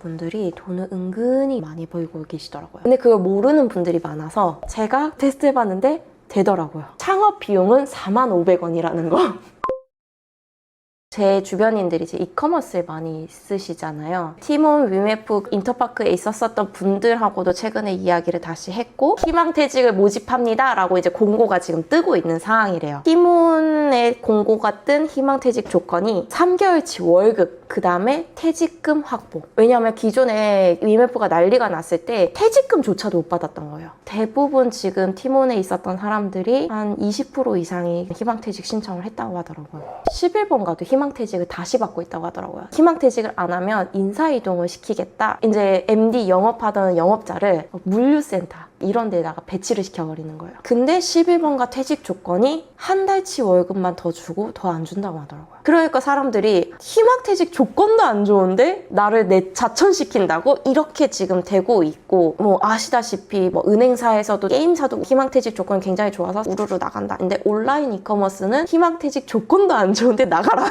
분들이 돈을 은근히 많이 벌고 계시더라고요. 근데 그걸 모르는 분들이 많아서 제가 테스트해봤는데 되더라고요. 창업 비용은 45,000원이라는 거. 제 주변인들이 이제 이커머스를 많이 쓰시잖아요. 티몬, 위메프, 인터파크에 있었던 분들하고도 최근에 이야기를 다시 했고, 희망퇴직을 모집합니다 라고 이제 공고가 지금 뜨고 있는 상황이래요. 티몬의 공고가 뜬 희망퇴직 조건이 3개월치 월급, 그 다음에 퇴직금 확보. 왜냐하면 기존에 위메프가 난리가 났을 때 퇴직금조차도 못 받았던 거예요. 대부분 지금 티몬에 있었던 사람들이 한 20% 이상이 희망퇴직 신청을 했다고 하더라고요. 11번 가도 희망퇴직을 다시 받고 있다고 하더라고요. 희망퇴직을 안 하면 인사이동을 시키겠다. 이제 MD 영업하던 영업자를 물류센터 이런 데다가 배치를 시켜버리는 거예요. 근데 11번가 퇴직 조건이 한 달치 월급만 더 주고 더 안 준다고 하더라고요. 그러니까 사람들이 희망퇴직 조건도 안 좋은데 나를 자천시킨다고? 이렇게 지금 되고 있고, 뭐 아시다시피 뭐 은행사에서도 게임사도 희망퇴직 조건이 굉장히 좋아서 우르르 나간다. 근데 온라인 이커머스는 희망퇴직 조건도 안 좋은데 나가라.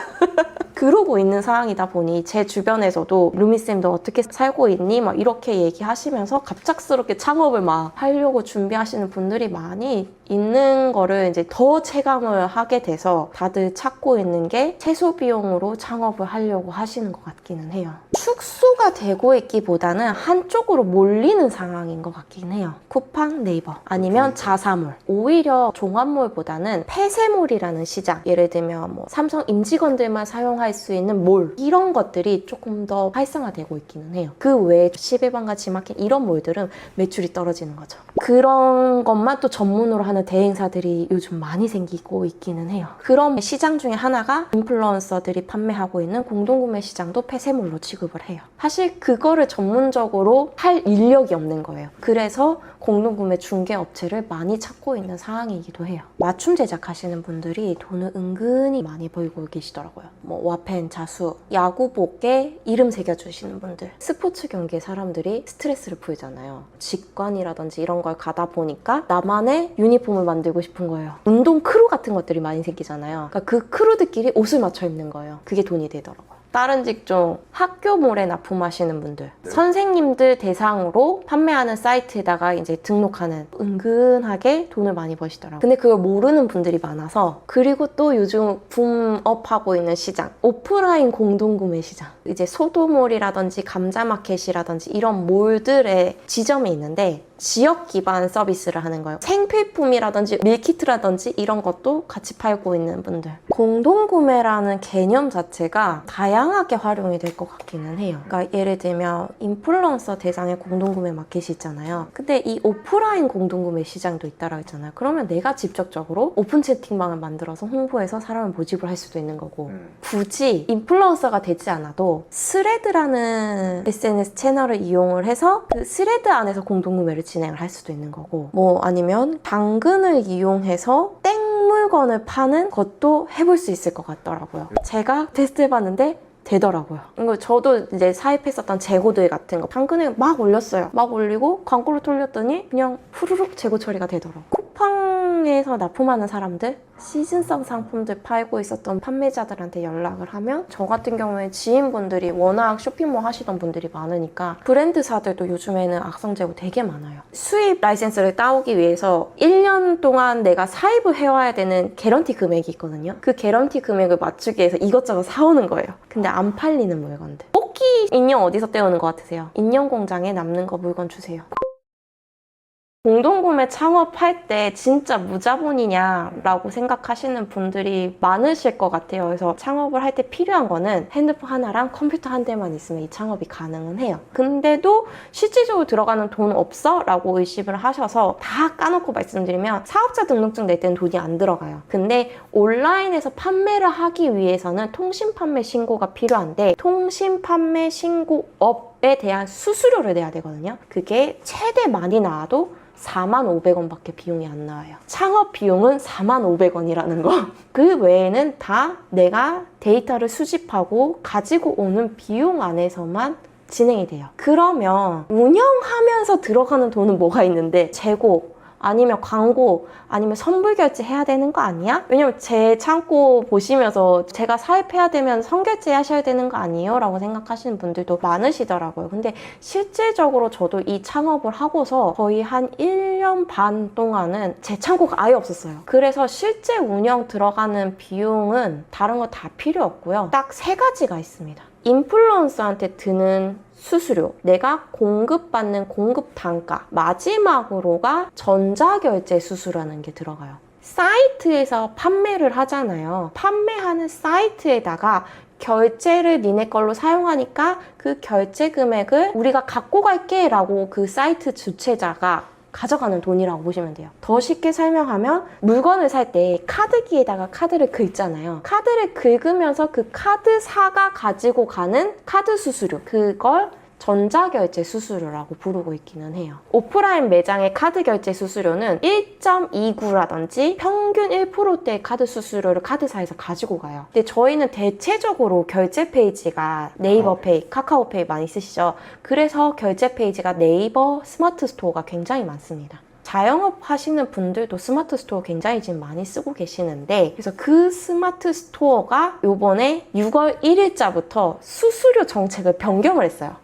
그러고 있는 상황이다 보니 제 주변에서도 루미쌤도 어떻게 살고 있니? 막 이렇게 얘기하시면서 갑작스럽게 창업을 막 하려고 준비하시는 분들이 많이 있는 거를 이제 더 체감을 하게 돼서 다들 찾고 있는 게 최소 비용으로 창업을 하려고 하시는 것 같기는 해요. 축소가 되고 있기보다는 한쪽으로 몰리는 상황인 것 같긴 해요. 쿠팡, 네이버 아니면 자사몰. 오히려 종합몰보다는 폐쇄몰이라는 시장, 예를 들면 뭐 삼성 임직원들만 사용할 수 있는 몰, 이런 것들이 조금 더 활성화되고 있기는 해요. 그 외에 11번가 지마켓 이런 몰들은 매출이 떨어지는 거죠. 그런 것만 또 전문으로 하는 대행사들이 요즘 많이 생기고 있기는 해요. 그런 시장 중에 하나가 인플루언서들이 판매하고 있는 공동구매 시장도 폐쇄몰로 취급을 해요. 사실 그거를 전문적으로 할 인력이 없는 거예요. 그래서 공동구매 중개업체를 많이 찾고 있는 상황이기도 해요. 맞춤 제작하시는 분들이 돈을 은근히 많이 벌고 계시더라고요. 뭐 와펜, 자수, 야구복에 이름 새겨주시는 분들, 스포츠 경기에 사람들이 스트레스를 풀잖아요. 직관이라든지 이런 걸 가다 보니까 나만의 유니폼을 만들고 싶은 거예요. 운동 크루 같은 것들이 많이 생기잖아요. 그러니까 그 크루들끼리 옷을 맞춰 입는 거예요. 그게 돈이 되더라고요. 다른 직종, 학교몰에 납품하시는 분들, 선생님들 대상으로 판매하는 사이트에다가 이제 등록하는, 은근하게 돈을 많이 버시더라고요. 근데 그걸 모르는 분들이 많아서. 그리고 또 요즘 붐업하고 있는 시장, 오프라인 공동구매 시장. 이제 소도몰이라든지 감자마켓이라든지 이런 몰들의 지점이 있는데 지역 기반 서비스를 하는 거예요. 생필품이라든지 밀키트라든지 이런 것도 같이 팔고 있는 분들. 공동구매라는 개념 자체가 다양하게 활용이 될 것 같기는 해요. 그러니까 예를 들면 인플루언서 대상의 공동구매 마켓이 있잖아요. 근데 이 오프라인 공동구매 시장도 있다라고 했잖아요. 그러면 내가 직접적으로 오픈 채팅방을 만들어서 홍보해서 사람을 모집을 할 수도 있는 거고, 굳이 인플루언서가 되지 않아도 스레드라는 SNS 채널을 이용을 해서 그 스레드 안에서 공동구매를 진행을 할 수도 있는 거고, 뭐 아니면 당근을 이용해서 땡 물건을 파는 것도 해볼 수 있을 것 같더라고요. 제가 테스트해봤는데 되더라고요. 이거 저도 이제 사입했었던 재고들 같은 거 당근에 막 올렸어요. 막 올리고 광고를 돌렸더니 그냥 후루룩 재고 처리가 되더라고요. 쿠팡에서 납품하는 사람들, 시즌성 상품들 팔고 있었던 판매자들한테 연락을 하면, 저 같은 경우에 지인분들이 워낙 쇼핑몰 하시던 분들이 많으니까 브랜드사들도 요즘에는 악성 재고 되게 많아요. 수입 라이센스를 따오기 위해서 1년 동안 내가 사입을 해와야 되는 개런티 금액이 있거든요. 그 개런티 금액을 맞추기 위해서 이것저것 사오는 거예요. 근데 안 팔리는 물건들. 뽑기 인형 어디서 떼오는 것 같으세요? 인형 공장에 남는 거 물건 주세요. 공동구매 창업할 때 진짜 무자본이냐라고 생각하시는 분들이 많으실 것 같아요. 그래서 창업을 할 때 필요한 거는 핸드폰 하나랑 컴퓨터 한 대만 있으면 이 창업이 가능은 해요. 근데도 실질적으로 들어가는 돈 없어? 라고 의심을 하셔서 다 까놓고 말씀드리면 사업자 등록증 낼 때는 돈이 안 들어가요. 근데 온라인에서 판매를 하기 위해서는 통신판매 신고가 필요한데, 통신판매 신고업에 대한 수수료를 내야 되거든요. 그게 최대 많이 나와도 45,000원밖에 비용이 안 나와요. 창업 비용은 45,000원이라는 거. 그 외에는 다 내가 데이터를 수집하고 가지고 오는 비용 안에서만 진행이 돼요. 그러면 운영하면서 들어가는 돈은 뭐가 있는데, 재고, 아니면 광고, 아니면 선불 결제해야 되는 거 아니야? 왜냐면 제 창고 보시면서 제가 사입해야 되면 선결제 하셔야 되는 거 아니에요? 라고 생각하시는 분들도 많으시더라고요. 근데 실질적으로 저도 이 창업을 하고서 거의 한 1년 반 동안은 제 창고가 아예 없었어요. 그래서 실제 운영 들어가는 비용은 다른 거 다 필요 없고요. 딱 3가지가 있습니다. 인플루언서한테 드는 수수료, 내가 공급받는 공급 단가, 마지막으로가 전자결제 수수료라는 게 들어가요. 사이트에서 판매를 하잖아요. 판매하는 사이트에다가 결제를 니네 걸로 사용하니까 그 결제 금액을 우리가 갖고 갈게 라고 그 사이트 주최자가 가져가는 돈이라고 보시면 돼요. 더 쉽게 설명하면 물건을 살 때 카드기에다가 카드를 긁잖아요. 카드를 긁으면서 그 카드사가 가지고 가는 카드 수수료, 그걸 전자결제 수수료라고 부르고 있기는 해요. 오프라인 매장의 카드 결제 수수료는 1.29라든지 평균 1%대의 카드 수수료를 카드사에서 가지고 가요. 근데 저희는 대체적으로 결제 페이지가 네이버페이, 카카오페이 많이 쓰시죠. 그래서 결제 페이지가 네이버 스마트 스토어가 굉장히 많습니다. 자영업 하시는 분들도 스마트 스토어 굉장히 지금 많이 쓰고 계시는데, 그래서 그 스마트 스토어가 요번에 6월 1일자부터 수수료 정책을 변경을 했어요.